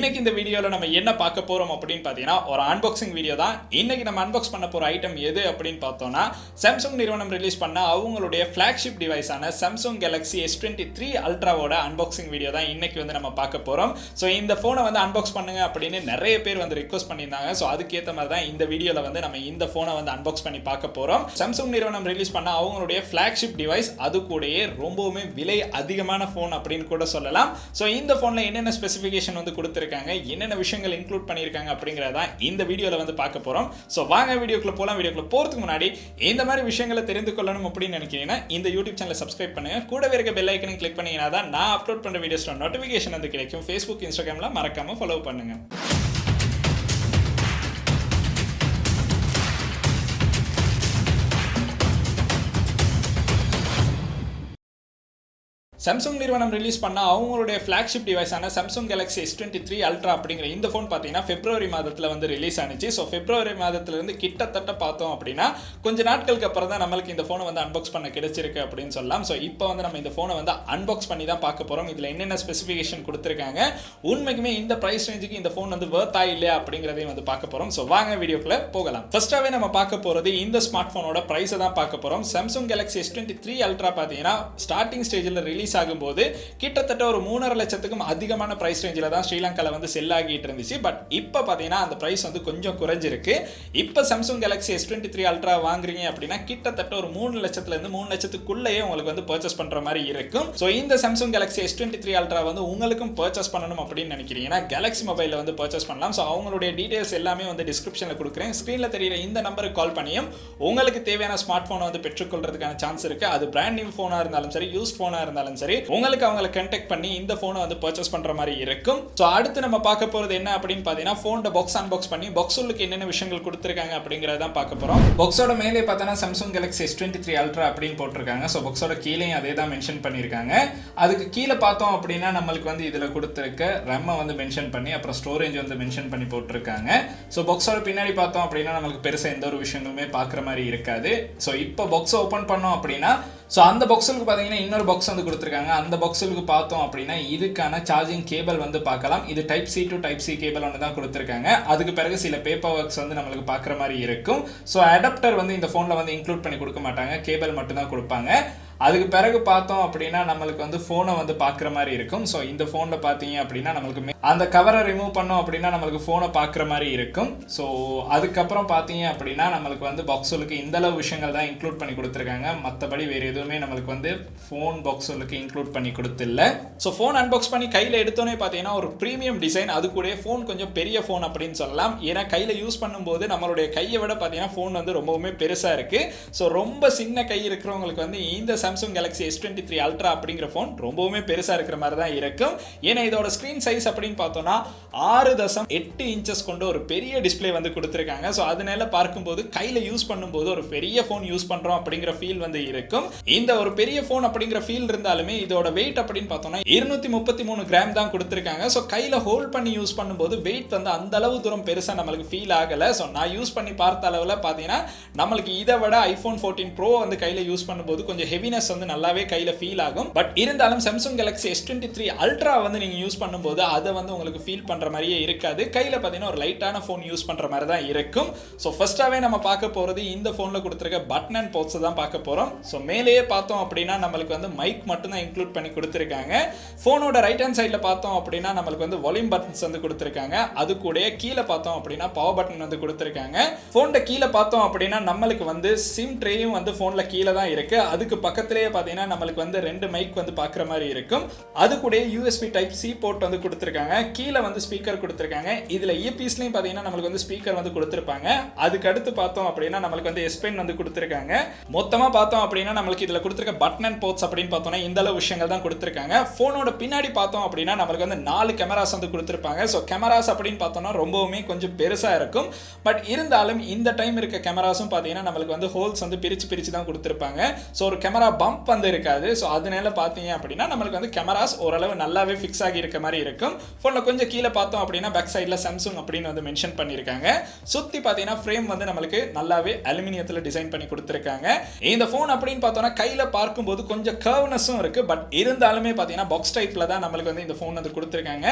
இன்னைக்கு இந்த வீடியோல நம்ம என்ன பார்க்க போறோம் அப்படின்னு பார்த்தீங்கன்னா ஒரு அன்பாக்சிங் வீடியோ தான். இன்னைக்கு நம்ம அன்பாக்ஸ் பண்ண போற ஐட்டம் எது அப்படின்னு பார்த்தோம்னா சாம்சங் நிறுவனம் ரிலீஸ் பண்ண அவங்களுடைய ஃபிளாக்ஷிப் டிவைஸான சாம்சங் கேலக்ஸி S23 அல்ட்ராவோட அன்பாக்சிங் வீடியோ தான் இன்னைக்கு வந்து நம்ம பார்க்க போறோம். ஸோ இந்த ஃபோனை வந்து அன்பாக்ஸ் பண்ணுங்க அப்படின்னு நிறைய பேர் வந்து ரிக்வஸ்ட் பண்ணியிருந்தாங்க. ஸோ அதுக்கேற்ற மாதிரி தான் இந்த வீடியோல வந்து நம்ம இந்த ஃபோனை வந்து அன்பாக்ஸ் பண்ணி பார்க்க போறோம். சாம்சங் நிறுவனம் ரிலீஸ் பண்ண அவங்களுடைய ஃபிளாக்ஷிப் டிவைஸ், அது கூடயே ரொம்பவுமே விலை அதிகமான ஃபோன் அப்படின்னு கூட சொல்லலாம். ஸோ இந்த ஃபோனில் என்னென்ன ஸ்பெசிஃபிகேஷன் வந்து கொடுத்துருக்காங்க, என்னென்ன விஷயங்கள் இன்க்ளூட் பண்ணியிருக்காங்க அப்படிங்கிறத இந்த வீடியோவில் வந்து பார்க்க போகிறோம். ஸோ வாங்க வீடியோக்குள்ள போகலாம். வீடியோக்குள்ள போகிறதுக்கு முன்னாடி இந்த மாதிரி விஷயங்களை தெரிந்து கொள்ளணும் அப்படின்னு நினைக்கிறீங்கன்னா இந்த யூடியூப் சேனலை சப்ஸ்கிரைப் பண்ணுங்க. கூடவே இருக்க பெல் ஐக்கனை கிளிக் பண்ணீங்கன்னா தான் நான் அப்லோட் பண்ணுற வீடியோஸோட நோட்டிஃபிகேஷன் வந்து கிடைக்கும். ஃபேஸ்புக், இன்ஸ்டாகிராமில் மறக்காம ஃபாலோ பண்ணுங்க. சாம்சங் நிறுவனம் ரிலீஸ் பண்ண அவங்களுடைய ஃபிளாக்ஷிப் டிவைஸான சாம்சங் கேலக்ஸி S23 அல்ட்ரா அப்படிங்கிற இந்த ஃபோன் பார்த்தீங்கன்னா பிப்ரவரி மாதத்தில் வந்து ரிலீஸ் ஆனிச்சு. ஸோ பிப்ரவரி மாதத்துலேருந்து கிட்டத்தட்ட பார்த்தோம் அப்படின்னா கொஞ்சம் நாட்களுக்கு அப்புறம் தான் நம்மளுக்கு இந்த ஃபோனை வந்து அன்பாக்ஸ் பண்ண கிடைச்சிருக்கு அப்படின்னு சொல்லலாம். ஸோ இப்போ வந்து நம்ம இந்த ஃபோனை வந்து அன்பாக்ஸ் பண்ணி தான் பார்க்க போகிறோம். இதில் என்னென்ன ஸ்பெசிஃபிகேஷன் கொடுத்துருக்காங்க, உண்மைக்குமே இந்த ப்ரைஸ் ரேஞ்சுக்கு இந்த ஃபோன் வந்து வர்த்தா இல்லையா அப்படிங்கிறதையும் வந்து பார்க்க போகிறோம். ஸோ வாங்க வீடியோக்குள்ள போகலாம். ஃபர்ஸ்ட்டாகவே நம்ம பார்க்க போகிறது இந்த ஸ்மார்ட் ஃபோனோட ப்ரைஸை தான் பார்க்க போகிறோம். சாம்சங் கேலக்ஸி S23 அல்ட்ரா பார்த்தீங்கன்னா ஸ்டார்டிங் ஸ்டேஜில் ரிலீஸ் ஆகும்போது கிட்டத்தட்ட ஒரு 3.5 லட்சத்துக்கும் அதிகமான பிரைஸ் ரேஞ்சில் தான் ஸ்ரீலங்கால வந்து செல் ஆகிட்டு இருந்துச்சு. பட் இப்போ பார்த்தீங்கன்னா அந்த பிரைஸ் வந்து கொஞ்சம் குறைஞ்சிருக்கு. இப்போ சாம்சங் கேலக்ஸி S23 அல்ட்ரா வாங்குறீங்க அப்படின்னா கிட்டத்தட்ட ஒரு 3 லட்சத்துலேருந்து 3 லட்சத்துக்குள்ளேயே உங்களுக்கு வந்து பர்ச்சேஸ் பண்ற மாதிரி இருக்கும். ஸோ இந்த சாம்சங் கேலக்ஸி S23 அல்ட்ரா வந்து உங்களுக்கும் பர்ச்சேஸ் பண்ணணும் அப்படின்னு நினைக்கிறீங்கன்னா கேலக்ஸி மொபைலில் வந்து பர்ச்சேஸ் பண்ணலாம். ஸோ அவங்களுடைய டீடைல்ஸ் எல்லாமே வந்து டிஸ்கிரிப்ஷனில் கொடுக்குறேன். ஸ்க்ரீனில் தெரியுற இந்த நம்பருக்கு கால் பண்ணியும் உங்களுக்கு தேவையான ஸ்மார்ட் ஃபோனை வந்து பெற்றுக்கொள்றதுக்கான சான்ஸ் இருக்கு. அது பிராண்ட் நியூ ஃபோனாக இருந்தாலும் சரி, யூஸ்ட் ஃபோனாக இருந்தாலும் சரி, உங்களுக்கு அவங்களை கான்டாக்ட் பண்ணி இந்த ஃபோனை வந்து பர்ச்சேஸ் பண்ற மாதிரி இருக்கும். ஸோ அடுத்து நம்ம பார்க்க போறது என்ன அப்படின்னு பார்த்தீங்கன்னா ஃபோனோட பாக்ஸ் அன்பாக்ஸ் பண்ணி பாக்ஸ் உள்ளுக்கு என்னென்ன விஷயங்கள் கொடுத்துருக்காங்க அப்படிங்கிறத பார்க்க போறோம். பாக்ஸோட மேலே பார்த்தோன்னா சாம்சங் கேலக்ஸி S23 அல்ட்ரா அப்படின்னு போட்டிருக்காங்க. ஸோ பாக்ஸோட கீழேயும் அதே தான் மென்ஷன் பண்ணியிருக்காங்க. அதுக்கு கீழே பார்த்தோம் அப்படின்னா நம்மளுக்கு வந்து இதில் கொடுத்துருக்க ரம்மை வந்து மென்ஷன் பண்ணி அப்புறம் ஸ்டோரேஜ் வந்து மென்ஷன் பண்ணி போட்டிருக்காங்க. ஸோ பாக்ஸோட பின்னாடி பார்த்தோம் அப்படின்னா நம்மளுக்கு பெருசாக எந்த ஒரு விஷயங்களுமே பார்க்குற மாதிரி இருக்காது. ஸோ இப்போ பாக்ஸை ஓப்பன் பண்ணோம் அப்படின்னா ஸோ அந்த பாக்ஸுக்கு பார்த்தீங்கன்னா இன்னொரு பாக்ஸ் வந்து கொடுத்துருக்காங்க. அந்த பாக்ஸுக்கு பார்த்தோம் அப்படின்னா இதுக்கான சார்ஜிங் கேபிள் வந்து பார்க்கலாம். இது type C to type C cable ஒன்று தான் கொடுத்துருக்காங்க. அதுக்கு பிறகு சில பேப்பர் ஒர்க்ஸ் வந்து நம்மளுக்கு பார்க்குற மாதிரி இருக்கும். ஸோ அடாப்டர் வந்து இந்த ஃபோனில் வந்து இன்க்ளூட் பண்ணி கொடுக்க மாட்டாங்க, கேபிள் மட்டும் தான் கொடுப்பாங்க. அதுக்கு பிறகு பார்த்தோம் அப்படின்னா நம்மளுக்கு வந்து ஃபோனை வந்து பார்க்குற மாதிரி இருக்கும். ஸோ இந்த ஃபோனில் பார்த்தீங்க அப்படின்னா நம்மளுக்கு அந்த கவரை ரிமூவ் பண்ணோம் அப்படின்னா நம்மளுக்கு ஃபோனை பார்க்குற மாதிரி இருக்கும். ஸோ அதுக்கப்புறம் பார்த்தீங்க அப்படின்னா நம்மளுக்கு வந்து பாக்ஸுக்கு இந்த அளவு விஷயங்கள் தான் இன்க்ளூட் பண்ணி கொடுத்துருக்காங்க. மற்றபடி வேறு எதுவுமே நம்மளுக்கு வந்து ஃபோன் பாக்ஸுக்கு இன்க்ளூட் பண்ணி கொடுத்தில்ல. ஸோ ஃபோன் அன்பாக்ஸ் பண்ணி கையில் எடுத்தோன்னே பார்த்தீங்கன்னா ஒரு ப்ரீமியம் டிசைன், அது கூட ஃபோன் கொஞ்சம் பெரிய ஃபோன் அப்படின்னு சொல்லலாம். ஏன்னா கையில் யூஸ் பண்ணும்போது நம்மளுடைய கையை விட பார்த்தீங்கன்னா ஃபோன் வந்து ரொம்பவுமே பெருசாக இருக்குது. ஸோ ரொம்ப சின்ன கை இருக்கிறவங்களுக்கு வந்து இந்த சாம்சங் கேலக்ஸி S23 அல்ட்ரா அப்படிங்கிற ஃபோன் ரொம்பவுமே பெருசாக இருக்கிற மாதிரி தான் இருக்கும். ஏன்னா இதோட ஸ்க்ரீன் சைஸ் அப்படின்னு பார்த்தோம்னா 6.8 இன்ச்சஸ் கொண்ட ஒரு பெரிய டிஸ்பிளே வந்து கொடுத்துருக்காங்க. ஸோ அதனால பார்க்கும்போது கையில் யூஸ் பண்ணும்போது ஒரு பெரிய ஃபோன் யூஸ் பண்ணுறோம் அப்படிங்கிற ஃபீல் வந்து இருக்கும். இந்த ஒரு பெரிய ஃபோன் அப்படிங்கிற ஃபீல் இருந்தாலுமே இதோட வெயிட் அப்படின்னு பார்த்தோம்னா 233 கிராம் தான் கொடுத்துருக்காங்க. ஸோ கையில் ஹோல்ட் பண்ணி யூஸ் பண்ணும்போது வெயிட் வந்து அந்த அளவு தூரம் பெருசாக நம்மளுக்கு ஃபீல் ஆகலை. ஸோ நான் யூஸ் பண்ணி பார்த்த அளவில் பார்த்தீங்கன்னா நம்மளுக்கு இதை விட iPhone 14 Pro வந்து கையில் யூஸ் பண்ணும்போது கொஞ்சம் ஹெவினஸ் வந்து நல்லாவே கையில் ஃபீல் ஆகும். பட் இருந்தாலும் சாம்சங் கேலக்ஸி S23 அல்ட்ரா வந்து நீங்கள் யூஸ் பண்ணும்போது அதை வந்து உங்களுக்கு ஃபீல் பண்ணுற மாதிரியே இருக்காது. கையில் பார்த்தீங்கன்னா ஒரு லைட்டான ஃபோன் யூஸ் பண்ணுற மாதிரி தான் இருக்கும். ஸோ ஃபர்ஸ்ட்டாகவே நம்ம பார்க்க போகிறது இந்த ஃபோனில் கொடுத்துருக்க பட்டன் அண்ட் போர்ட்ஸை தான் பார்க்க போகிறோம். ஸோ மேலேயே பார்த்தோம் அப்படின்னா நம்மளுக்கு வந்து மைக் மட்டும் தான் இன்க்ளூட் பண்ணி கொடுத்துருக்காங்க. ஃபோனோட ரைட் ஹேண்ட் சைடில் பார்த்தோம் அப்படின்னா நம்மளுக்கு வந்து வால்யூம் பட்டன்ஸ் வந்து கொடுத்துருக்காங்க. அது கூட கீழே பார்த்தோம் அப்படின்னா பவர் பட்டன் வந்து கொடுத்துருக்காங்க. ஃபோனில் கீழே பார்த்தோம் அப்படின்னா நம்மளுக்கு வந்து சிம் ட்ரேயும் வந்து ஃபோனில் கீழே தான் இருக்கு. அதுக்கு பக்கத்திலேயே பார்த்தீங்கன்னா நம்மளுக்கு வந்து 2 மைக் வந்து பார்க்குற மாதிரி இருக்கும். அது கூட USB டைப் சி போர்ட் வந்து கொடுத்துருக்காங்க. கீழே வந்து ஸ்பீக்கர் கொடுத்துருக்காங்க. இதில் இயர்பீஸ்லையும் பார்த்தீங்கன்னா நம்மளுக்கு வந்து ஸ்பீக்கர் வந்து கொடுத்துருப்பாங்க. அதுக்கு அடுத்து பார்த்தோம் அப்படின்னா நம்மளுக்கு வந்து S Pen வந்து கொடுத்துருக்காங்க. மொத்தமாக பார்த்தோம் அப்படின்னா நம்மளுக்கு இதில் கொடுத்துருக்க பட்டன் அண்ட் போர்ட்ஸ் அப்படின்னு பார்த்தோம்னா இந்த அளவு விஷயங்கள் தான் கொடுத்துருக்காங்க. ஃபோனோட பின்னாடி பார்த்தோம் அப்படின்னா நம்மளுக்கு வந்து 4 கேமராஸ் வந்து கொடுத்துருப்பாங்க. ஸோ கேமராஸ் அப்படின்னு பார்த்தோம்னா ரொம்பவுமே கொஞ்சம் பெருசாக இருக்கும். பட் இருந்தாலும் இந்த டைம் இருக்க கேமராஸும் பார்த்தீங்கன்னா நம்மளுக்கு வந்து ஹோல்ஸ் வந்து பிரித்து தான் கொடுத்துருப்பாங்க. ஸோ ஒரு கேமரா பம்ப் வந்து இருக்காது. ஸோ அதனால பார்த்தீங்க அப்படின்னா நம்மளுக்கு வந்து கேமராஸ் ஓரளவு நல்லாவே ஃபிக்ஸ் ஆகி இருக்க மாதிரி இருக்கும். ஃபோனில் கொஞ்சம் கீழே பார்த்தோம் அப்படின்னா பேக் சைடில் சாம்சங் அப்படின்னு வந்து மென்ஷன் பண்ணியிருக்காங்க. சுற்றி பார்த்தீங்கன்னா ஃப்ரேம் வந்து நம்மளுக்கு நல்லாவே அலுமினியத்தில் டிசைன் பண்ணி கொடுத்துருக்காங்க. இந்த ஃபோன் அப்படின்னு பார்த்தோன்னா கையில் பார்க்கும்போது கொஞ்சம் கர்வ்னஸும் இருக்குது. பட் இருந்தாலுமே பார்த்தீங்கன்னா பாக்ஸ் டைப்பில் தான் நம்மளுக்கு வந்து இந்த ஃபோன் வந்து கொடுத்துருக்காங்க.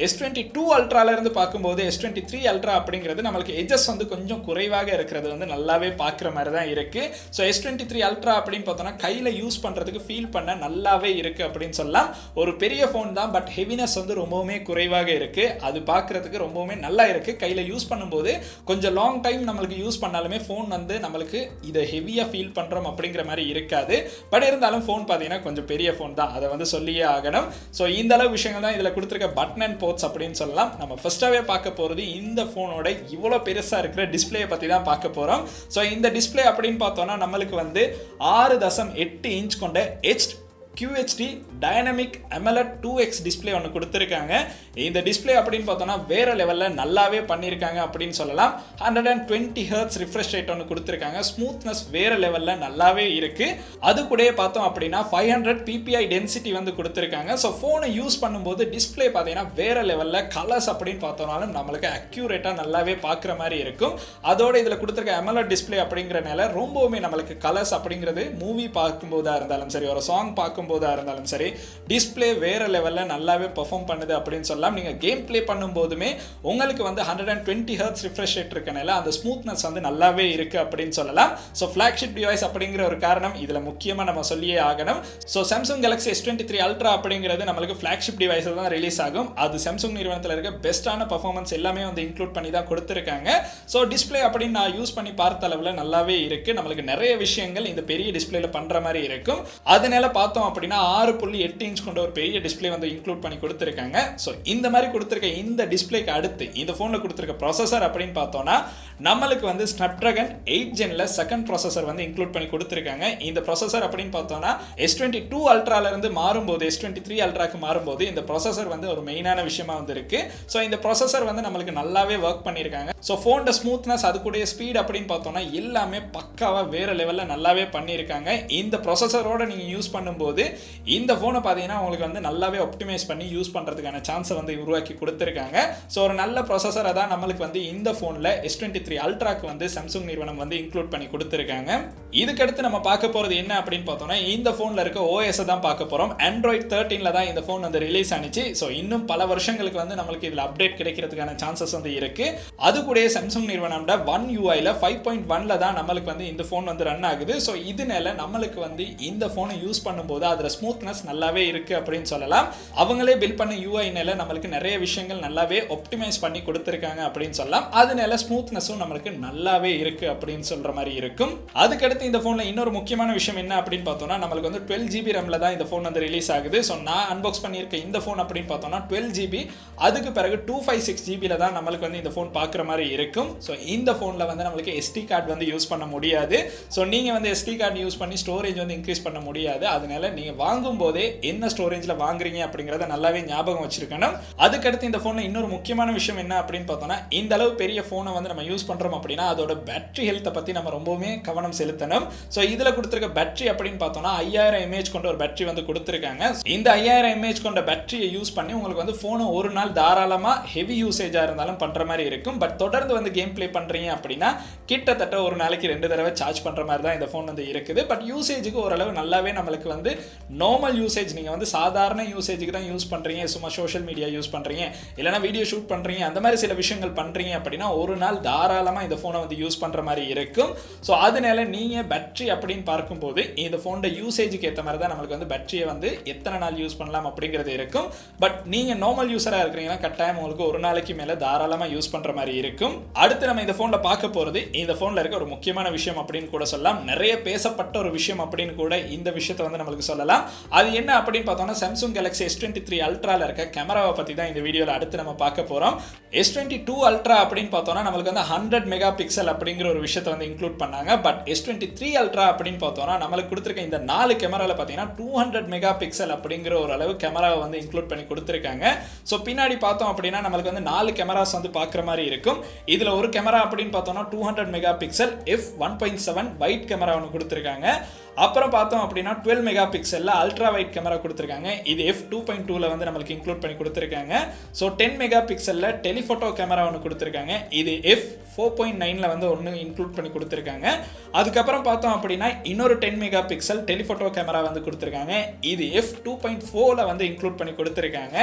S22 Ultraல இருந்து பார்க்கும்போது S23 Ultra அப்படிங்கிறது நம்மளுக்கு எஜஸ் வந்து கொஞ்சம் குறைவாக இருக்கிறது வந்து நல்லாவே பார்க்குற மாதிரி தான் இருக்குது. ஸோ S23 Ultra அப்படின்னு பார்த்தோன்னா கையில் யூஸ் பண்ணுறதுக்கு ஃபீல் பண்ண நல்லாவே இருக்குது அப்படின்னு சொல்லலாம். ஒரு பெரிய ஃபோன் தான், பட் ஹெவினஸ் வந்து ரொம்பவுமே குறைவாக இருக்குது. அது பார்க்குறதுக்கு ரொம்பவுமே நல்லா இருக்குது. கையில் யூஸ் பண்ணும்போது கொஞ்சம் லாங் டைம் நம்மளுக்கு யூஸ் பண்ணாலுமே ஃபோன் வந்து நம்மளுக்கு இதை ஹெவியாக ஃபீல் பண்ணுறோம் அப்படிங்கிற மாதிரி இருக்காது. பட் இருந்தாலும் ஃபோன் பார்த்தீங்கன்னா கொஞ்சம் பெரிய ஃபோன் தான், அதை வந்து சொல்லியே ஆகணும். ஸோ இந்த அளவு விஷயங்கள் தான் இதில் கொடுத்துருக்க பட்டன் அண்ட் போர்ட்ஸ் அப்படின்னு சொல்லலாம். நம்ம ஃபர்ஸ்ட்டாகவே பார்க்க போகிறது இந்த ஃபோனோட இவ்வளோ பெருசாக இருக்கிற டிஸ்பிளே பற்றி தான் பார்க்க போகிறோம். ஸோ இந்த டிஸ்பிளே அப்படின்னு பார்த்தோன்னா நம்மளுக்கு வந்து 6.8 இன்ச் கொண்ட QHD dynamic AMOLED 2X display ஒன்று கொடுத்துருக்காங்க. இந்த டிஸ்பிளே அப்படின்னு பார்த்தோன்னா வேற லெவலில் நல்லாவே பண்ணியிருக்காங்க அப்படின்னு சொல்லலாம். 120 Hz ரிஃப்ரெஷ் ரேட் ஒன்று கொடுத்துருக்காங்க. ஸ்மூத்னஸ் வேற லெவலில் நல்லாவே இருக்கு. அது கூட பார்த்தோம் அப்படின்னா 500 PPI டென்சிட்டி வந்து கொடுத்துருக்காங்க. ஸோ ஃபோனை யூஸ் பண்ணும்போது டிஸ்பிளே பார்த்தீங்கன்னா வேற லெவலில் கலர்ஸ் அப்படின்னு பார்த்தோம்னாலும் நம்மளுக்கு அக்யூரேட்டாக நல்லாவே பார்க்குற மாதிரி இருக்கும். அதோட இதில் கொடுத்துருக்க AMOLED டிஸ்பிளே அப்படிங்கிறனால ரொம்பவுமே நம்மளுக்கு கலர்ஸ் அப்படிங்கிறது மூவி பார்க்கும்போதா இருந்தாலும் சரி, ஒரு சாங் பார்க்கும் போதா இருந்தாலும் சரி, டிஸ்பிளே வேற லெவல்ல நல்லாவே பெர்ஃபார்ம் பண்ணுது அப்படின்னு சொல்லலாம். நீங்க கேம் ப்ளே பண்ணும்போதுமே உங்களுக்கு வந்து 120 Hz ரிஃப்ரெஷ் ரேட் இருக்கனால அந்த ஸ்மூத்னஸ் வந்து நல்லாவே இருக்கு அப்படின்னு சொல்லலாம். ஸோ ஃபிளாக்ஷிப் டிவைஸ் அப்படிங்கிற ஒரு காரணம் இதுல முக்கியமா நம்ம சொல்லியே ஆகணும். So Samsung Galaxy S23 Ultra அப்படிங்கிறது நம்மளுக்கு ஃபிளாக்ஷிப் டிவைஸ் தான் ரிலீஸ் ஆகும். அது Samsung நிறுவனத்தில் இருக்க பெஸ்டான பெர்ஃபார்மன்ஸ் எல்லாமே வந்து இன்க்ளூட் பண்ணி தான் கொடுத்துருக்காங்க. ஸோ டிஸ்பிளே அப்படின்னு நான் யூஸ் பண்ணி பார்த்த அளவில் நல்லாவே இருக்கு. நம்மளுக்கு நிறைய விஷயங்கள் இந்த பெரிய டிஸ்பிளேல பண்ற மாதிரி இருக்கும். அதனால பார்த்தோம் அப்படின்னா 6.8 இன்ச் கொண்ட ஒரு பெரிய டிஸ்பிளே வந்து இன்க்ளூட் பண்ணி கொடுத்துருக்காங்க. ஸோ இந்த மாதிரி கொடுத்துருக்க இந்த டிஸ்பிளேக்கு அடுத்து இந்த ஃபோனில் கொடுத்துருக்க ப்ராசஸர் அப்படின்னு பார்த்தோம்னா நம்மளுக்கு வந்து Snapdragon 8 Genல செகண்ட் ப்ராசஸர் வந்து இன்க்ளூட் பண்ணி கொடுத்துருக்காங்க. இந்த ப்ராசஸர் அப்படின்னு பார்த்தோம்னா S22 Ultraல இருந்து மாறும்போது S23 Ultraக்கு மாறும்போது இந்த ப்ராசஸர் வந்து ஒரு மெயினான விஷயமா வந்து இருக்கு. ஸோ இந்த ப்ராசஸர் வந்து நம்மளுக்கு நல்லாவே ஒர்க் பண்ணியிருக்காங்க. ஸோ ஃபோனோட ஸ்மூத்னஸ் அதுக்குடைய ஸ்பீட் அப்படின்னு பார்த்தோம்னா எல்லாமே பக்காவாக வேற லெவலில் நல்லாவே பண்ணியிருக்காங்க. இந்த ப்ராசஸரோட நீங்கள் யூஸ் பண்ணும்போது இந்த ஃபோனை பார்த்தீங்கன்னா உங்களுக்கு வந்து நல்லாவே ஆப்டிமைஸ் பண்ணி யூஸ் பண்ணுறதுக்கான சான்ஸை வந்து உருவாக்கி கொடுத்துருக்காங்க. ஸோ ஒரு நல்ல ப்ராசஸரை தான் நம்மளுக்கு வந்து இந்த ஃபோனில் S23 Ultraக்கு வந்து Samsung நிறுவனம் வந்து இன்க்ளூட் பண்ணி கொடுத்துருக்காங்க. இதுக்கடுத்து நம்ம பார்க்க போகிறது என்ன அப்படின்னு பார்த்தோம்னா இந்த ஃபோனில் இருக்க OS தான் பார்க்க போகிறோம். Android 13ல தான் இந்த ஃபோன் வந்து ரிலீஸ் ஆனிச்சு. ஸோ இன்னும் பல வருஷங்களுக்கு வந்து நம்மளுக்கு இதில் அப்டேட் கிடைக்கிறதுக்கான சான்சஸ் வந்து இருக்கு. அது கூட Samsung நிறுவனம்ட One UIல 5.1ல தான் நம்மளுக்கு வந்து இந்த ஃபோன் வந்து ரன் ஆகுது. ஸோ இதனால நம்மளுக்கு வந்து இந்த ஃபோனை யூஸ் பண்ணும்போது அதில் ஸ்மூத்னஸ் நல்லாவே இருக்கு அப்படின்னு சொல்லலாம். அவங்களே பில்ட் பண்ண UIனால நம்மளுக்கு நிறைய விஷயங்கள் நல்லாவே ஆப்டிமைஸ் பண்ணி கொடுத்துருக்காங்க அப்படின்னு சொல்லலாம். அதனால ஸ்மூத்னஸும் நம்மளுக்கு நல்லாவே இருக்கு அப்படின்னு சொல்ற மாதிரி இருக்கும். அதுக்கடுத்து இந்த ஃபோன்ல இன்னொரு முக்கியமான விஷயம் என்ன அப்படின்னு பார்த்தோம்னா நம்மளுக்கு வந்து 12GB RAMல தான் இந்த ஃபோன் வந்து ரிலீஸ் ஆகுது. ஸோ நான் அன்பாக்ஸ் பண்ணியிருக்க இந்த ஃபோன் அப்படின்னு பார்த்தோம்னா 12GB, அதுக்கு பிறகு 256GBல தான் நம்மளுக்கு வந்து இந்த ஃபோன் பார்க்குற மாதிரி இருக்கும். ஸோ இந்த ஃபோனில் வந்து நம்மளுக்கு SD கார்டு வந்து யூஸ் பண்ண முடியாது. ஸோ நீங்கள் வந்து SD கார்டு யூஸ் பண்ணி ஸ்டோரேஜ் வந்து இன்க்ரீஸ் பண்ண முடியாது. அதனால நீங்கள் வாங்கும் போதே என்ன ஸ்டோரேஜ்ல வாங்குறீங்க அப்படிங்கறத நல்லாவே ஞாபகம் வச்சிருக்கணும். அதுக்கடுத்து இந்த ஃபோன்ல இன்னொரு முக்கியமான விஷயம் என்ன அப்படின்னு பார்த்தோம்னா இந்த அளவு பெரிய ஃபோனை வந்து நம்ம யூஸ் பண்றோம் அப்படின்னா அதோட பேட்டரி ஹெல்த்தை பத்தி நம்ம ரொம்பவுமே கவனம் செலுத்தணும். ஸோ இதுல கொடுத்துருக்க பேட்டரி அப்படின்னு பார்த்தோம்னா 5000 mAh கொண்ட ஒரு பேட்டரி வந்து கொடுத்துருக்காங்க. இந்த 5000 mAh கொண்ட பேட்டரியை யூஸ் பண்ணி உங்களுக்கு வந்து ஃபோனை ஒரு நாள் தாராளமா ஹெவி யூசேஜா இருந்தாலும் பண்ற மாதிரி இருக்கும். பட் தொடர்ந்து வந்து கேம் பிளே பண்றீங்க அப்படின்னா கிட்டத்தட்ட ஒரு நாளைக்கு 2 தடவை சார்ஜ் பண்ற மாதிரி தான் இந்த ஃபோன் வந்து இருக்குது. பட் யூசேஜுக்கு ஓரளவு நல்லாவே நம்மளுக்கு வந்து நார்மல் யூசேஜ், நீங்கள் வந்து சாதாரண யூசேஜுக்கு தான் யூஸ் பண்ணுறீங்க, சும்மா சோஷியல் மீடியா யூஸ் பண்ணுறீங்க, இல்லைனா வீடியோ ஷூட் பண்ணுறீங்க, அந்த மாதிரி சில விஷயங்கள் பண்ணுறீங்க அப்படின்னா ஒரு நாள் தாராளமாக இந்த ஃபோனை வந்து யூஸ் பண்ணுற மாதிரி இருக்கும். ஸோ அதனால நீங்கள் பேட்டரி அப்படின்னு பார்க்கும்போது இந்த ஃபோனோட யூசேஜுக்கு ஏற்ற மாதிரி தான் நம்மளுக்கு வந்து பேட்டரியை வந்து எத்தனை நாள் யூஸ் பண்ணலாம் அப்படிங்கிறது இருக்கும். பட் நீங்கள் நார்மல் யூஸராக இருக்கிறீங்கன்னா கட்டாயம் உங்களுக்கு ஒரு நாளைக்கு மேலே தாராளமாக யூஸ் பண்ணுற மாதிரி இருக்கும். அடுத்து நம்ம இந்த ஃபோனில் பார்க்க போகிறது இந்த ஃபோனில் இருக்க ஒரு முக்கியமான விஷயம் அப்படின்னு கூட சொல்லலாம். நிறைய பேசப்பட்ட ஒரு விஷயம் அப்படின்னு கூட இந்த விஷயத்தை வந்து நம்மளுக்கு சொல்லலாம். அது என்ன அப்படின்னு பார்த்தோம்னா Samsung Galaxy S23 Ultraல இருக்க கேமராவை பற்றி தான் இந்த வீடியோவில் அடுத்து நம்ம பார்க்க போகிறோம். S22 Ultra அப்படின்னு பார்த்தோம்னா நம்மளுக்கு வந்து 100 மெகாபிக்சல் அப்படிங்கிற ஒரு விஷயத்தை வந்து இன்க்ளூட் பண்ணாங்க. பட் S23 Ultra அப்படின்னு பார்த்தோம்னா நம்மளுக்கு கொடுத்துருக்க இந்த 4 கேமராவில் பார்த்தீங்கன்னா 200 மெகாபிக்சல் அப்படிங்கிற ஒரு அளவு கேமராவை வந்து இன்க்ளூட் பண்ணி கொடுத்துருக்காங்க. ஸோ பின்னாடி பார்த்தோம் அப்படின்னா நம்மளுக்கு வந்து 4 கேமராஸ் வந்து பார்க்குற மாதிரி இருக்கும். இதில் ஒரு கேமரா அப்படின்னு பார்த்தோம்னா 200 மெகாபிக்சல் f1.7 வைட் கேமரா ஒன்று கொடுத்துருக்காங்க. அப்புறம் பார்த்தோம் அப்படின்னா 12 மெகா பிக்சலில் அல்ட்ரா வைட் கேமரா கொடுத்துருக்காங்க. இது f2.2ல வந்து நம்மளுக்கு இன்க்ளூட் பண்ணி கொடுத்துருக்காங்க. ஸோ 10 மெகா பிக்சலில் டெலிஃபோட்டோ கேமரா ஒன்று கொடுத்துருக்காங்க. இது f4.9ல வந்து ஒன்று இன்க்ளூட் பண்ணி கொடுத்துருக்காங்க. அதுக்கப்புறம் பார்த்தோம் அப்படின்னா இன்னொரு 10 மெகா பிக்சல் டெலிஃபோட்டோ கேமரா வந்து கொடுத்துருக்காங்க. இது f2.4ல வந்து இன்க்ளூட் பண்ணி கொடுத்துருக்காங்க.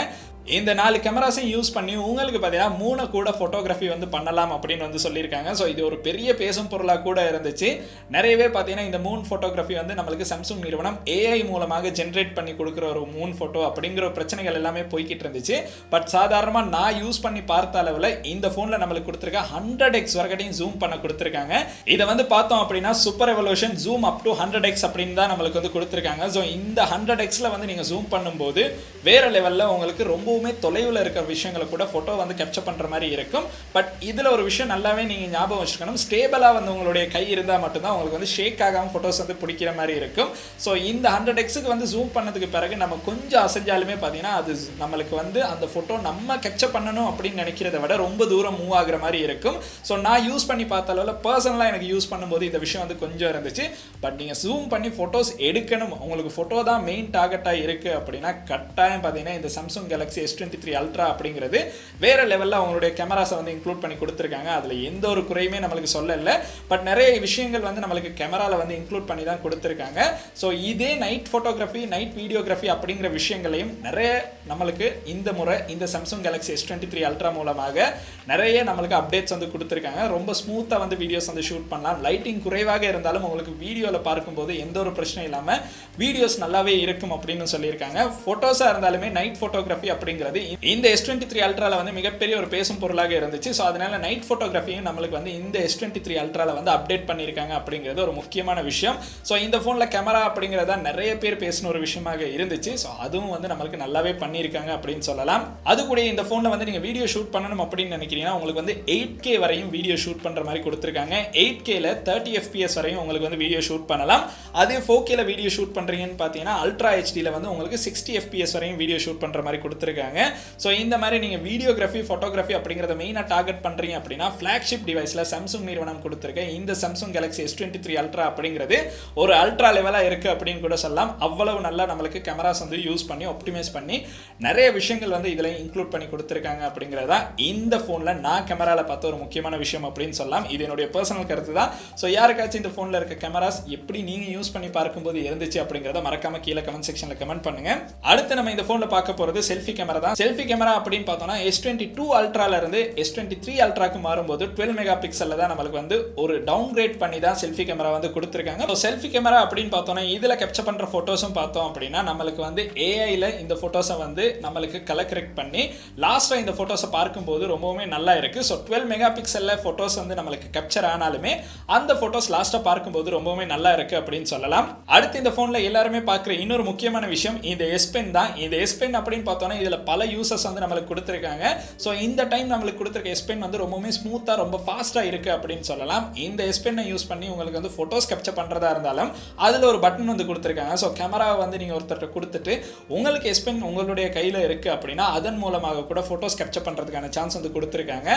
இந்த 4 கேமராஸையும் யூஸ் பண்ணி உங்களுக்கு பார்த்தீங்கன்னா 3 கூட ஃபோட்டோகிராஃபி வந்து பண்ணலாம் அப்படின்னு வந்து சொல்லியிருக்காங்க. ஸோ இது ஒரு பெரிய பேசும் பொருளாக கூட இருந்துச்சு. நிறையவே பார்த்தீங்கன்னா இந்த மூன் ஃபோட்டோகிராஃபி வந்து நம்மளுக்கு சாம்சங் நிறுவனம் ஏஐ மூலமாக ஜென்ரேட் பண்ணி கொடுக்குற ஒரு மூன் ஃபோட்டோ அப்படிங்கிற பிரச்சனைகள் எல்லாமே போய்கிட்டு இருந்துச்சு. பட் சாதாரணமாக நான் யூஸ் பண்ணி பார்த்த அளவில் இந்த ஃபோனில் நம்மளுக்கு கொடுத்துருக்க 100x வரைக்கும் ஜூம் பண்ண கொடுத்துருக்காங்க. இதை வந்து பார்த்தோம் அப்படின்னா super evolution zoom up to 100x அப்படின்னு தான் நம்மளுக்கு வந்து கொடுத்துருக்காங்க. ஸோ இந்த 100xல வந்து நீங்கள் ஜூம் பண்ணும்போது வேற லெவலில் உங்களுக்கு ரொம்பவுமே தொலைவில் இருக்கிற விஷயங்களை கூட ஃபோட்டோ வந்து கேப்சர் பண்ணுற மாதிரி இருக்கும். பட் இதில் ஒரு விஷயம் நல்லாவே நீங்கள் ஞாபகம் வச்சுக்கணும். ஸ்டேபிளாக வந்து உங்களுடைய கை இருந்தால் மட்டும்தான் உங்களுக்கு வந்து ஷேக் ஆகாமல் ஃபோட்டோஸ் வந்து பிடிக்கிற மாதிரி இருக்கும். ஸோ இந்த 100xக்கு வந்து ஜூம் பண்ணதுக்கு பிறகு நம்ம கொஞ்சம் அசைஞ்சாலுமே பார்த்தீங்கன்னா அது நம்மளுக்கு வந்து அந்த ஃபோட்டோ நம்ம கேப்சர் பண்ணணும் அப்படின்னு நினைக்கிறத விட ரொம்ப தூரம் மூவ் ஆகுற மாதிரி இருக்கும். ஸோ நான் யூஸ் பண்ணி பார்த்த அளவில் பர்சனலாக எனக்கு யூஸ் பண்ணும்போது இந்த விஷயம் வந்து கொஞ்சம் இருந்துச்சு. பட் நீங்கள் ஜூம் பண்ணி ஃபோட்டோஸ் எடுக்கணும், உங்களுக்கு ஃபோட்டோ தான் மெயின் டார்கெட்டாக இருக்குது அப்படின்னா கட்டாயம் பார்த்தீங்கன்னா இந்த சாம்சங் கேலக்ஸி S23 அல்ட்ரா அப்படிங்கிறது வேற லெவலில் அவங்களுடைய கேமராஸை வந்து இன்க்ளூட் பண்ணி கொடுத்துருக்காங்க. அதில் எந்த ஒரு குறையுமே நம்மளுக்கு சொல்லலை. பட் நிறைய விஷயங்கள் வந்து நம்மளுக்கு கேமராவில் வந்து இன்க்ளூட் பண்ணி தான் கொடுத்துருக்காங்க. ஸோ இதே நைட் ஃபோட்டோகிராஃபி நைட் வீடியோகிராஃபி அப்படிங்கிற விஷயங்களையும் நிறைய நம்மளுக்கு இந்த முறை இந்த சாம்சங் கேலக்ஸி S23 அல்ட்ரா மூலமாக நிறைய நம்மளுக்கு அப்டேட்ஸ் வந்து கொடுத்துருக்காங்க. ரொம்ப ஸ்மூத்தாக வந்து வீடியோஸ் வந்து ஷூட் பண்ணலாம். லைட்டிங் குறைவாக இருந்தாலும் உங்களுக்கு வீடியோவில் பார்க்கும்போது எந்த ஒரு பிரச்சனையும் இல்லாமல் வீடியோஸ் நல்லாவே இருக்கும் அப்படின்னு சொல்லியிருக்காங்க. ஃபோட்டோஸாக இருந்தாலுமே நைட் ஃபோட்டோகிராஃபி அப்படிங்கிறது இந்த S23 அல்ட்ரால வந்து மிகப்பெரிய ஒரு பேசும் பொருளாக இருந்துச்சு. ஸோ அதனால நைட் ஃபோட்டோகிராஃபியும் நம்மளுக்கு வந்து இந்த S23 அல்ட்ரால வந்து அப்டேட் பண்ணியிருக்காங்க அப்படிங்கிறது ஒரு முக்கியமான விஷயம். ஸோ இந்த ஃபோனில் கேமரா அப்படிங்கிறதா நிறைய பேர் பேசின ஒரு விஷயமாக இருந்துச்சு. ஸோ அதுவும் வந்து நம்மளுக்கு நல்லாவே பண்ணியிருக்காங்க அப்படின்னு சொல்லலாம். அது கூட இந்த ஃபோனில் வந்து நீங்கள் வீடியோ ஷூட் பண்ணணும் அப்படின்னு நினைக்கிறீங்கன்னா உங்களுக்கு வந்து 8K வரையும் வீடியோ ஷூட் பண்ணுற மாதிரி கொடுத்துருக்காங்க. 8Kல 30 FPS வரையும் உங்களுக்கு வந்து வீடியோ ஷூட் பண்ணலாம். அதே 4Kல வீடியோ ஷூட் பண்ணுறீங்கன்னு பார்த்தீங்கன்னா அல்ட்ரா ஹெச்டியில் வந்து உங்களுக்கு 60 FPS வரையும் வீடியோ ஷூட் பண்ணுற மாதிரி கொடுத்துருக்காங்க. ஸோ இந்த மாதிரி நீங்கள் வீடியோகிராஃபி ஃபோட்டோகிராஃபி அப்படிங்கிறத மெயினாக டார்கெட் பண்ணுறீங்க அப்படின்னா ஃப்ளாக்ஷிப் டிவைஸில் சாம்சங் நிறுவனம் கொடுத்துருக்க இந்த சாம்சங் கேலக்ஸி S23 அல்ட்ரா அப்படிங்கிறது ஒரு அல்ட்ரா லெவலாக இருக்குது அப்படின்னு கூட சொல்லலாம். அவ்வளவு நல்லா நம்மளுக்கு கேமராஸ் வந்து யூஸ் பண்ணி ஆப்டிமைஸ் பண்ணி நிறைய விஷயங்கள் வந்து இதில் இன்க்ளூட் பண்ணி கொடுத்துருக்காங்க அப்படிங்கிறதா இந்த ஃபோனில் நான் கேமராவில் பார்த்த ஒரு முக்கியமான விஷயம் அப்படின்னு சொல்லலாம். இது என்னுடைய பர்சனல் கருத்து தான். ஸோ யாருக்காச்சும் இந்த ஃபோனில் இருக்க கேமராஸ் எப்படி நீங்கள் யூஸ் பண்ணி பார்க்கும்போது இருந்துச்சு அப்படிங்கிறத மறக்காம கீழே கமெண்ட் செக்ஷனில் கமெண்ட் பண்ணுங்க. அடுத்து நம்ம இந்த ஃபோனில் பார்க்க போகிறது செல்ஃபி கேமரா தான். செல்ஃபி கேமரா அப்படின்னு பார்த்தோம்னா S22 அல்ட்ரால இருந்து S23 அல்ட்ராக்கு மாறும்போது 12 மெகா பிக்சல்ல தான் நம்மளுக்கு வந்து ஒரு டவுன் கிரேட் பண்ணி தான் செல்ஃபி கேமரா வந்து கொடுத்துருக்காங்க. ஸோ செல்ஃபி கேமரா அப்படின்னு பார்த்தோம்னா இதில் கேப்சர் பண்ணுற ஃபோட்டோஸும் பார்த்தோம் அப்படின்னா நம்மளுக்கு வந்து ஏஐல இந்த ஃபோட்டோஸை வந்து நம்மளுக்கு கலர் கரெக்ட் பண்ணி லாஸ்ட்டாக இந்த ஃபோட்டோஸை பார்க்கும்போது ரொம்பவுமே நல்லா இருக்குது. ஸோ 12 மெகா பிக்சலில் ஃபோட்டோஸ் வந்து நம்மளுக்கு கேப்சர் ஆனாலுமே அந்த ஃபோட்டோஸ் லாஸ்ட்டாக பார்க்கும்போது ரொம்பவுமே நல்லா இருக்குது அப்படின்னு சொல்லலாம். அடுத்து இந்த ஃபோனில் எல்லாருமே பார்க்குற இன்னொரு முக்கியமான விஷயம் இந்த S Pen தான். இந்த S Pen அப்படின்னு பார்த்தோம்னா இதில் பல யூசர்ஸ் வந்து நம்மளுக்கு கொடுத்துருக்காங்க. ஸோ இந்த டைம் நம்மளுக்கு கொடுத்துருக்க S Pen வந்து ரொம்பவுமே ஸ்மூத்தாக ரொம்ப ஃபாஸ்ட்டாக இருக்குது அப்படின்னு சொல்லலாம். இந்த S Pen யூஸ் பண்ணி உங்களுக்கு வந்து ஃபோட்டோஸ் கேப்சர் பண்ணுறதா இருந்தாலும் அதில் ஒரு பட்டன் வந்து கொடுத்துருக்காங்க. ஸோ கேமராவை வந்து நீங்கள் ஒருத்தர் கொடுத்துட்டு உங்களுக்கு S Pen உங்களுடைய கையில் இருக்குது அப்படின்னா அதன் மூலமாக கூட ஃபோட்டோஸ் கேப்சர் பண்ணுறதுக்கான சான்ஸ் வந்து கொடுத்துருக்காங்க.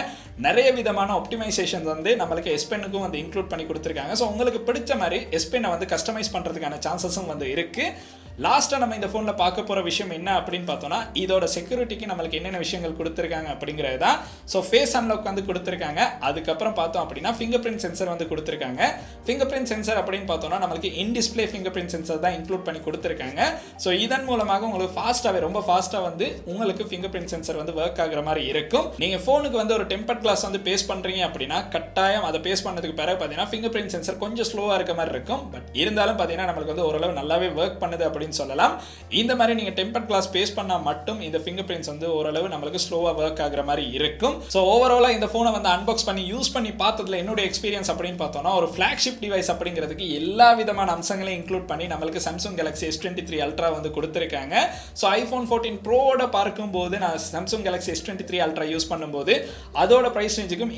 நிறைய விதமான ஆப்டிமைசேஷன் வந்து நம்மளுக்கு S Penக்கும் வந்து இன்க்ளூட் பண்ணி கொடுத்துருக்காங்க. ஸோ உங்களுக்கு பிடிச்ச மாதிரி S Pen வந்து கஸ்டமைஸ் பண்ணுறதுக்கான சான்சஸும் வந்து இருக்குது. லாஸ்ட்டாக நம்ம இந்த ஃபோனில் பார்க்க போகிற விஷயம் என்ன அப்படின்னு பார்த்தோன்னா இதோட செக்யூரிட்டிக்கு நம்மளுக்கு என்னென்ன விஷயங்கள் கொடுத்துருக்காங்க அப்படிங்கிறது தான். ஸோ ஃபேஸ் அன்லாக் வந்து கொடுத்துருக்காங்க. அதுக்கப்புறம் பார்த்தோம் அப்படின்னா ஃபிங்கர் பிரிண்ட் சென்சர் வந்து கொடுத்துருக்காங்க. ஃபிங்கர் பிரிண்ட் சென்சர் அப்படின்னு பார்த்தோன்னா நம்மளுக்கு in display finger print sensor தான் இன்க்ளூட் பண்ணி கொடுத்துருக்காங்க. ஸோ இதன் மூலமாக உங்களுக்கு ஃபாஸ்ட்டாகவே ரொம்ப ஃபாஸ்ட்டாக வந்து உங்களுக்கு ஃபிங்கர் பிரிண்ட் சென்சர் வந்து ஒர்க் ஆகிற மாதிரி இருக்கும். நீங்கள் ஃபோனுக்கு வந்து ஒரு டெம்பர்ட் கிளாஸ் வந்து பேஸ் பண்ணுறீங்க அப்படின்னா கட்டாயம் அதை பேஸ் பண்ணதுக்கு பிறகு பார்த்தீங்கன்னா ஃபிங்கர் பிரிண்ட் சென்சர் கொஞ்சம் ஸ்லோவாக இருக்க மாதிரி இருக்கும். பட் இருந்தாலும் பார்த்தீங்கன்னா நம்மளுக்கு வந்து ஓரளவு நல்லாவே ஒர்க் பண்ணுது அப்படின்னு சொல்லலாம். இந்த மாதிரி நீங்க டெம்பர்ட் கிளாஸ் பேஸ் பண்ணா மட்டும் இந்த ஃபிங்கர் பிரிண்ட்ஸ் வந்து ஓரளவு நம்மளுக்கு ஸ்லோவா ஒர்க் ஆகுற மாதிரி இருக்கும். ஸோ ஓவராலா இந்த போனை வந்து அன்பாக்ஸ் பண்ணி யூஸ் பண்ணி பார்த்ததுல என்னோட எக்ஸ்பீரியன்ஸ் அப்படின்னு பார்த்தோம்னா ஒரு ஃபிளாக்ஷிப் டிவைஸ் அப்படிங்கிறதுக்கு எல்லா விதமான அம்சங்களையும் இன்க்ளூட் பண்ணி நம்மளுக்கு சாம்சங் கேலக்ஸி S23 அல்ட்ரா வந்து கொடுத்துருக்காங்க. ஸோ iPhone 14 ப்ரோட பார்க்கும்போது நான் Samsung Galaxy S23 ultra use பண்ணும்போது அதோட பிரைஸ் ரேஞ்சுக்கும்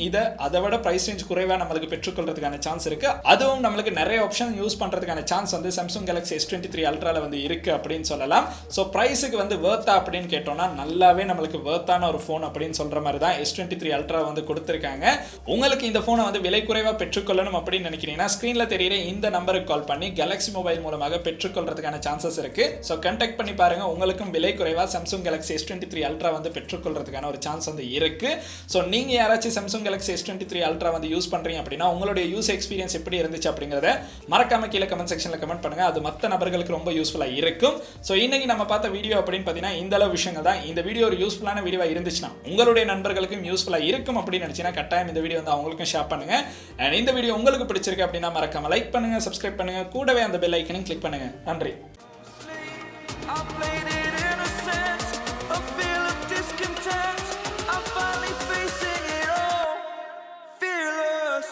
அதை விட பிரைஸ் ரேஞ்ச் குறைவாக நம்மளுக்கு பெற்றுக்கொள்றதுக்கான சான்ஸ் இருக்கு. அதுவும் நம்மளுக்கு நிறைய ஆப்ஷன் யூஸ் பண்றதுக்கான சான்ஸ் வந்து சாம்சங் கேலக்ஸி S23 அல்ட்ரால வந்து இருக்கு அப்படின்னு சொல்லலாம். ஸோ பிரைஸ் ப்ரைஸுக்கு வந்து வேர்த்தா அப்படின்னு கேட்டோம்னா நல்லாவே நம்மளுக்கு வேர்த்தான ஒரு ஃபோன் அப்படின்னு சொல்கிற மாதிரி தான் S23 Ultra வந்து கொடுத்துருக்காங்க. உங்களுக்கு இந்த ஃபோனை வந்து விலை குறைவாக பெற்றுக்கொள்ளணும் அப்படின்னு நினைக்கிறீங்கன்னா ஸ்க்ரீனில் தெரியிற இந்த நம்பருக்கு கால் பண்ணி Galaxy மொபைல் மூலமாக பெற்றுக்கொள்றதுக்கான சான்சஸ் இருக்குது. ஸோ கான்டாக்ட் பண்ணி பாருங்கள், உங்களுக்கும் விலை குறைவாக Samsung Galaxy S23 Ultra வந்து பெற்றுக்கொள்றதுக்கான ஒரு சான்ஸ் வந்து இருக்குது. ஸோ நீங்கள் யாராச்சும் Samsung Galaxy S23 Ultra வந்து யூஸ் பண்ணுறீங்க அப்படின்னா உங்களுடைய யூஸ் எக்ஸ்பீரியன்ஸ் எப்படி இருந்துச்சு அப்படிங்கிறத மறக்காம கீழே கமெண்ட் செக்ஷனில் கமெண்ட் பண்ணுங்கள். அது மற்ற நபர்களுக்கு ரொம்ப யூஸ்ஃபுல்லாக இருக்கும். ஸோ இன்னைக்கு நம்ம பார்த்த வீடியோ அப்படின்னு பார்த்தீங்கன்னா இந்த அளவு விஷயங்கள் தான். இந்த வீடியோ ஒரு யூஸ்ஃபுல்லான வீடியோவாக இருந்துச்சுன்னா உங்களுடைய நண்பர்களுக்கும் யூஸ்ஃபுல்லாக இருக்கும் அப்படின்னு நினச்சிங்கன்னா கட்டாயம் இந்த வீடியோ வந்து அவங்களுக்கும் ஷேர் பண்ணுங்க. அண்ட் இந்த வீடியோ உங்களுக்கு பிடிச்சிருக்கு அப்படின்னா மறக்காம லைக் பண்ணுங்க, சப்ஸ்கிரைப் பண்ணுங்க, கூடவே அந்த பெல் ஐக்கனையும் கிளிக் பண்ணுங்க. நன்றி. Fearless.